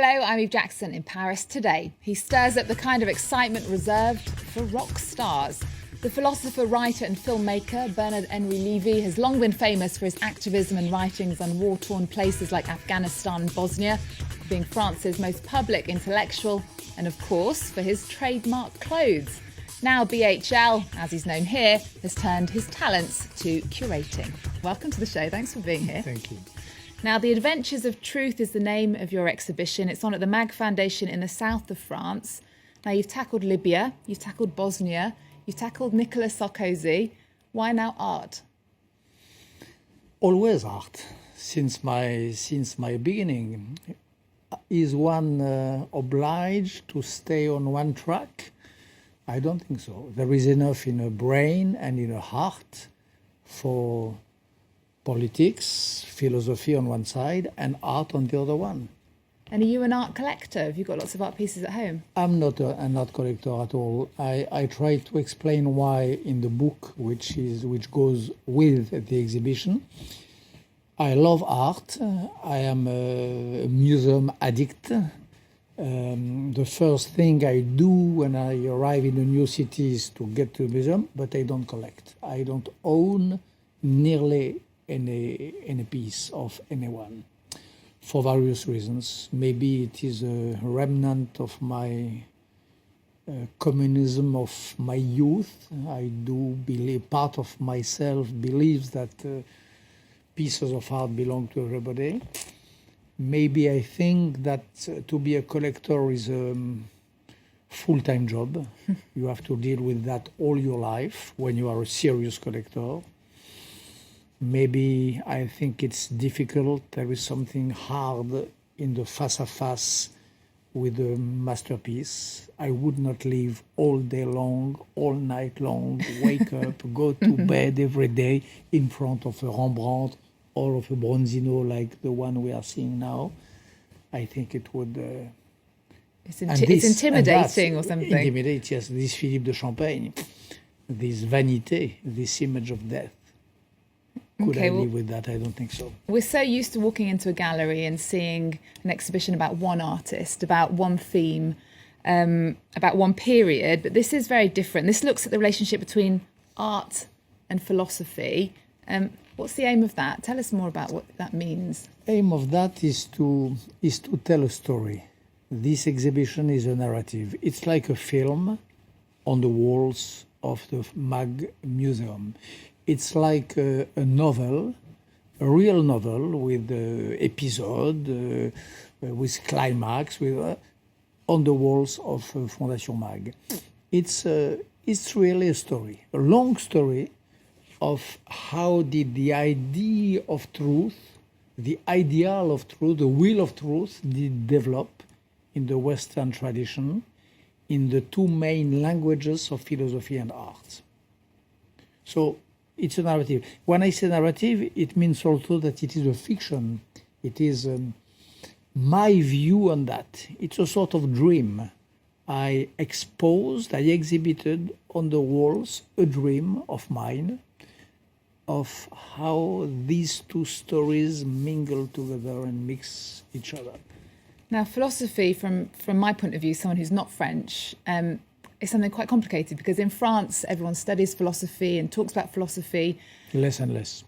Hello, I'm Eve Jackson in Paris today. He stirs up the kind of excitement reserved for rock stars. The philosopher, writer and filmmaker Bernard Henri Levy has long been famous for his activism and writings on war-torn places like Afghanistan and Bosnia, being France's most public intellectual, and of course for his trademark clothes. Now BHL, as he's known here, has turned his talents to curating. Welcome to the show. Thanks for being here. Thank you. Now, The Adventures of Truth is the name of your exhibition. It's on at the Maeght Foundation in the south of France. Now, you've tackled Libya, you've tackled Bosnia, you've tackled Nicolas Sarkozy. Why now art? Always art. Since my beginning. Is one obliged to stay on one track? I don't think so. There is enough in a brain and in a heart for politics, philosophy on one side, and art on the other one. And are you an art collector? Have you got lots of art pieces at home? I'm not an art collector at all. I try to explain why in the book, which goes with the exhibition. I love art. I am a museum addict. The first thing I do when I arrive in a new city is to get to a museum, but I don't collect. I don't own nearly any piece of anyone for various reasons. Maybe it is a remnant of my communism of my youth. I do believe, part of myself believes that pieces of art belong to everybody. Maybe I think that to be a collector is a full-time job. You have to deal with that all your life when you are a serious collector. Maybe I think it's difficult. There is something hard in the face-à-face with a masterpiece. I would not live all day long, all night long, wake up, go to bed every day in front of a Rembrandt or of a Bronzino like the one we are seeing now. I think it would... It's intimidating or something. Intimidate, yes. This Philippe de Champagne, this vanité, this image of death. Could I live with that? I don't think so. We're so used to walking into a gallery and seeing an exhibition about one artist, about one theme, about one period, but this is very different. This looks at the relationship between art and philosophy. What's the aim of that? Tell us more about what that means. Aim of that is to tell a story. This exhibition is a narrative. It's like a film on the walls of the MAG Museum. It's like a novel, a real novel with episode, with climax, on the walls of Fondation MAG. It's really a story, a long story of how did the idea of truth, the ideal of truth, the will of truth did develop in the Western tradition in the two main languages of philosophy and art. So it's a narrative. When I say narrative, it means also that it is a fiction. It is my view on that. It's a sort of dream. I exhibited on the walls a dream of mine of how these two stories mingle together and mix each other. Now, philosophy, from my point of view, someone who's not French, is something quite complicated because in France, everyone studies philosophy and talks about philosophy. Less and less.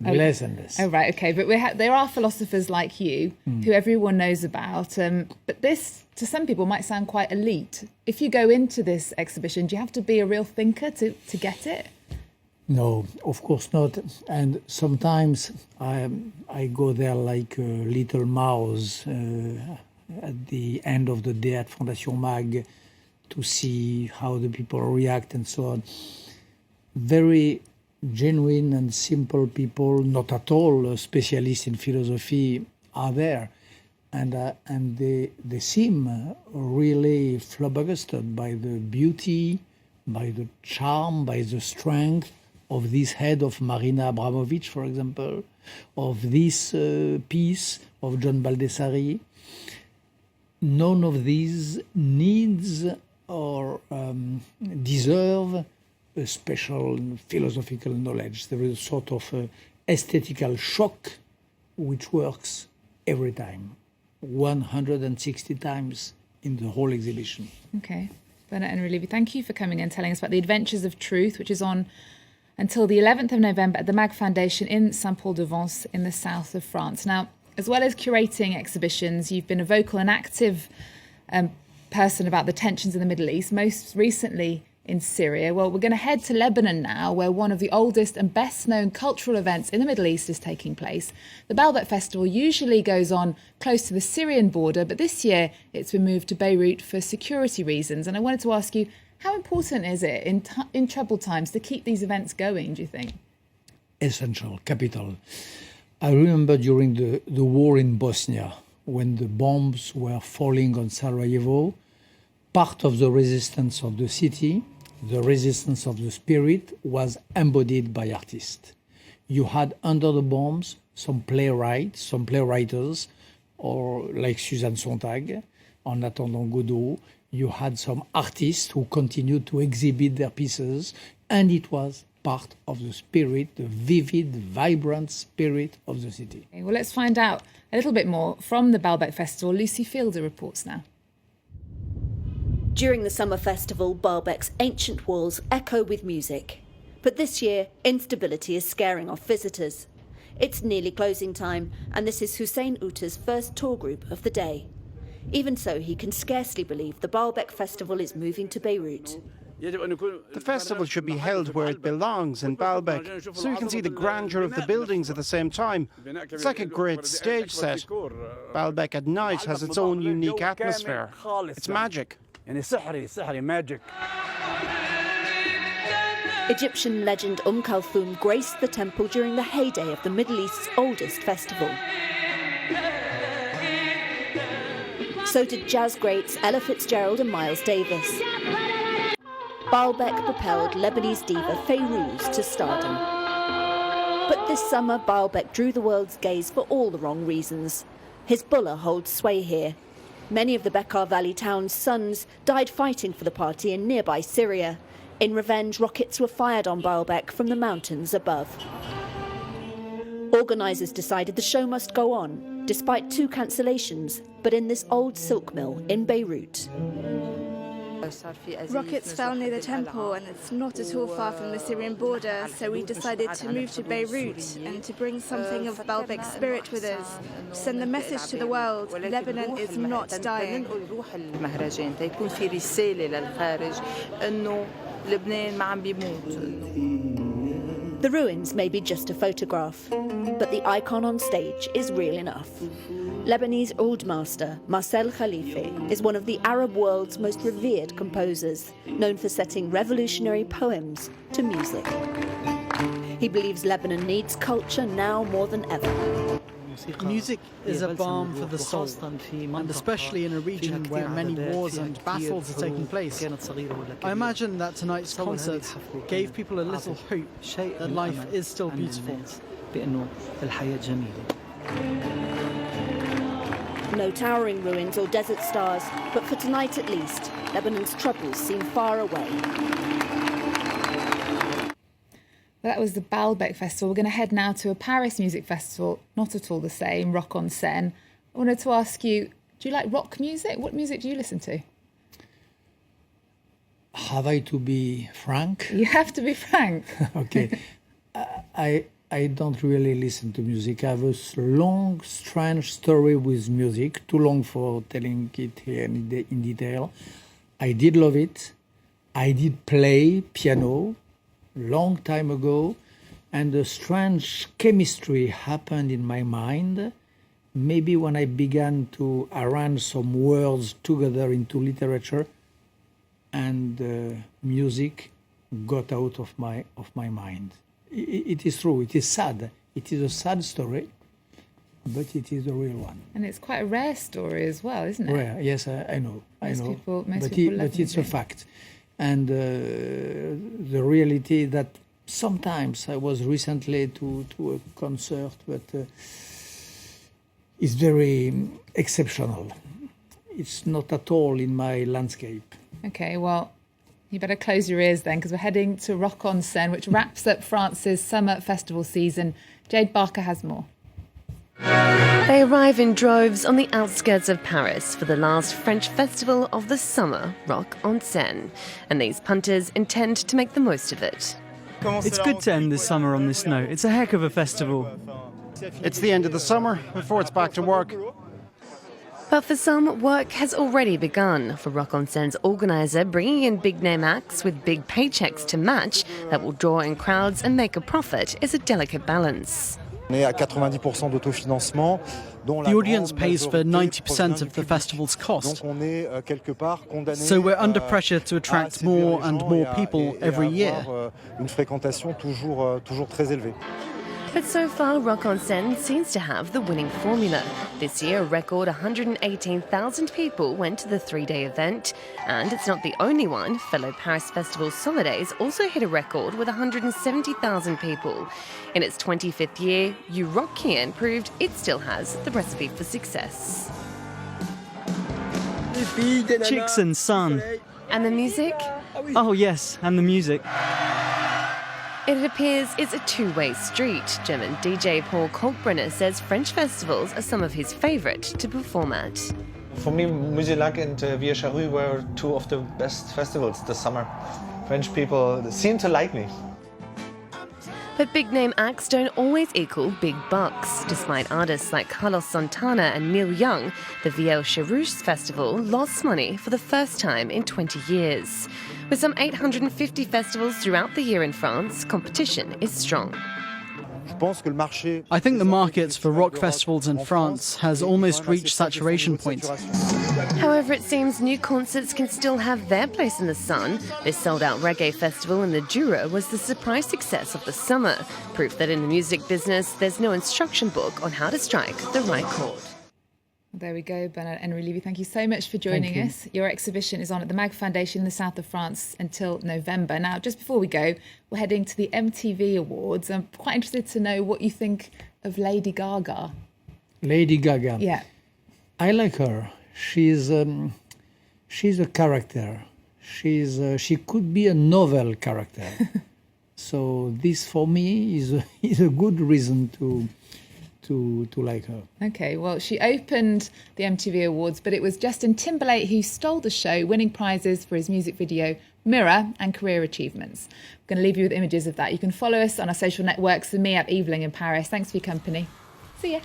Less and less. Oh, right, okay. But there are philosophers like you who everyone knows about. But this, to some people, might sound quite elite. If you go into this exhibition, do you have to be a real thinker to get it? No, of course not. And sometimes I go there like a little mouse at the end of the day at Fondation MAG to see how the people react and so on. Very genuine and simple people, not at all specialists in philosophy, are there. And they seem really flabbergasted by the beauty, by the charm, by the strength of this head of Marina Abramovic, for example, of this piece of John Baldessari. None of these needs or deserve a special philosophical knowledge. There is a sort of aesthetical shock which works every time. 160 times in the whole exhibition. Okay. Bernard Henri Levy, thank you for coming in, telling us about the Adventures of Truth, which is on until the 11th of November at the Maeght Foundation in Saint-Paul-de-Vence in the south of France. Now, as well as curating exhibitions, you've been a vocal and active person about the tensions in the Middle East, most recently in Syria. Well, we're going to head to Lebanon now, where one of the oldest and best-known cultural events in the Middle East is taking place. The Baalbek Festival usually goes on close to the Syrian border, but this year it's been moved to Beirut for security reasons. And I wanted to ask you, how important is it in troubled times to keep these events going, do you think? Essential, capital. I remember during the war in Bosnia, when the bombs were falling on Sarajevo, part of the resistance of the city, the resistance of the spirit, was embodied by artists. You had under the bombs some playwrights, or like Suzanne Sontag, En attendant Godot. You had some artists who continued to exhibit their pieces, and it was part of the spirit, the vivid, vibrant spirit of the city. Okay, well, let's find out a little bit more from the Baalbek Festival. Lucy Fielder reports now. During the summer festival, Baalbek's ancient walls echo with music. But this year, instability is scaring off visitors. It's nearly closing time, and this is Hussein Uta's first tour group of the day. Even so, he can scarcely believe the Baalbek Festival is moving to Beirut. The festival should be held where it belongs, in Baalbek, so you can see the grandeur of the buildings at the same time. It's like a great stage set. Baalbek at night has its own unique atmosphere. It's magic. Egyptian legend Kulthum graced the temple during the heyday of the Middle East's oldest festival. So did jazz greats Ella Fitzgerald and Miles Davis. Baalbek propelled Lebanese diva Fayrouz to stardom. But this summer, Baalbek drew the world's gaze for all the wrong reasons. Hezbollah holds sway here. Many of the Bekaa Valley town's sons died fighting for the party in nearby Syria. In revenge, rockets were fired on Baalbek from the mountains above. Organisers decided the show must go on, despite 2 cancellations, but in this old silk mill in Beirut. Rockets fell near the temple, and it's not at all far from the Syrian border, so we decided to move to Beirut and to bring something of Baalbek's spirit with us, to send the message to the world: Lebanon is not dying. The ruins may be just a photograph, but the icon on stage is real enough. Lebanese oud master Marcel Khalife is one of the Arab world's most revered composers, known for setting revolutionary poems to music. He believes Lebanon needs culture now more than ever. Music is a balm for the soul, and especially in a region where many wars and battles are taking place. I imagine that tonight's concert gave people a little hope that life is still beautiful. No towering ruins or desert stars, but for tonight at least, Lebanon's troubles seem far away. That was the Baalbek Festival. We're going to head now to a Paris music festival, not at all the same, Rock on Seine. I wanted to ask you, do you like rock music? What music do you listen to? Have I to be frank? You have to be frank. Okay. I don't really listen to music. I have a long, strange story with music, too long for telling it here in detail. I did love it. I did play piano long time ago, and a strange chemistry happened in my mind. Maybe when I began to arrange some words together into literature, and music got out of my mind. It is true. It is sad. It is a sad story, but it is a real one. And it's quite a rare story as well, isn't it? Rare, yes, I know. Most people love but it's music. a fact. And the reality that sometimes I was recently to a concert, but it's very exceptional. It's not at all in my landscape. Okay, well, you better close your ears then, because we're heading to Rock on Seine, which wraps up France's summer festival season. Jade Barker has more. They arrive in droves on the outskirts of Paris for the last French festival of the summer, Rock en Seine. And these punters intend to make the most of it. It's good to end the summer on this note. It's a heck of a festival. It's the end of the summer before it's back to work. But for some, work has already begun. For Rock en Seine's organiser, bringing in big-name acts with big paychecks to match that will draw in crowds and make a profit is a delicate balance. The audience pays for 90% of the festival's cost. So we're under pressure to attract more and more people every year. But so far, Rock en Seine seems to have the winning formula. This year, a record 118,000 people went to the three-day event. And it's not the only one. Fellow Paris Festival Solidays also hit a record with 170,000 people. In its 25th year, Eurockian proved it still has the recipe for success. Chicks and sun. And the music? Oh yes, and the music. It appears it's a two-way street. German DJ Paul Kalkbrenner says French festivals are some of his favourite to perform at. For me, Musilac and Via Charrue were two of the best festivals this summer. French people seem to like me. But big-name acts don't always equal big bucks. Despite artists like Carlos Santana and Neil Young, the Via Charrue Festival lost money for the first time in 20 years. With some 850 festivals throughout the year in France, competition is strong. I think the market for rock festivals in France has almost reached saturation point. However, it seems new concerts can still have their place in the sun. This sold-out reggae festival in the Jura was the surprise success of the summer. Proof that in the music business, there's no instruction book on how to strike the right chord. There we go, Bernard Henri Levy. Thank you so much for joining us. Your exhibition is on at the Maeght Foundation in the south of France until November. Now, just before we go, we're heading to the MTV Awards. I'm quite interested to know what you think of Lady Gaga. Lady Gaga. Yeah. I like her. She's a character. She could be a novel character. So this, for me, is a good reason to like her. Okay, well, she opened the MTV Awards, but it was Justin Timberlake who stole the show, winning prizes for his music video Mirror and career achievements. I'm going to leave you with images of that. You can follow us on our social networks and me at Eveling in Paris. Thanks for your company. See ya.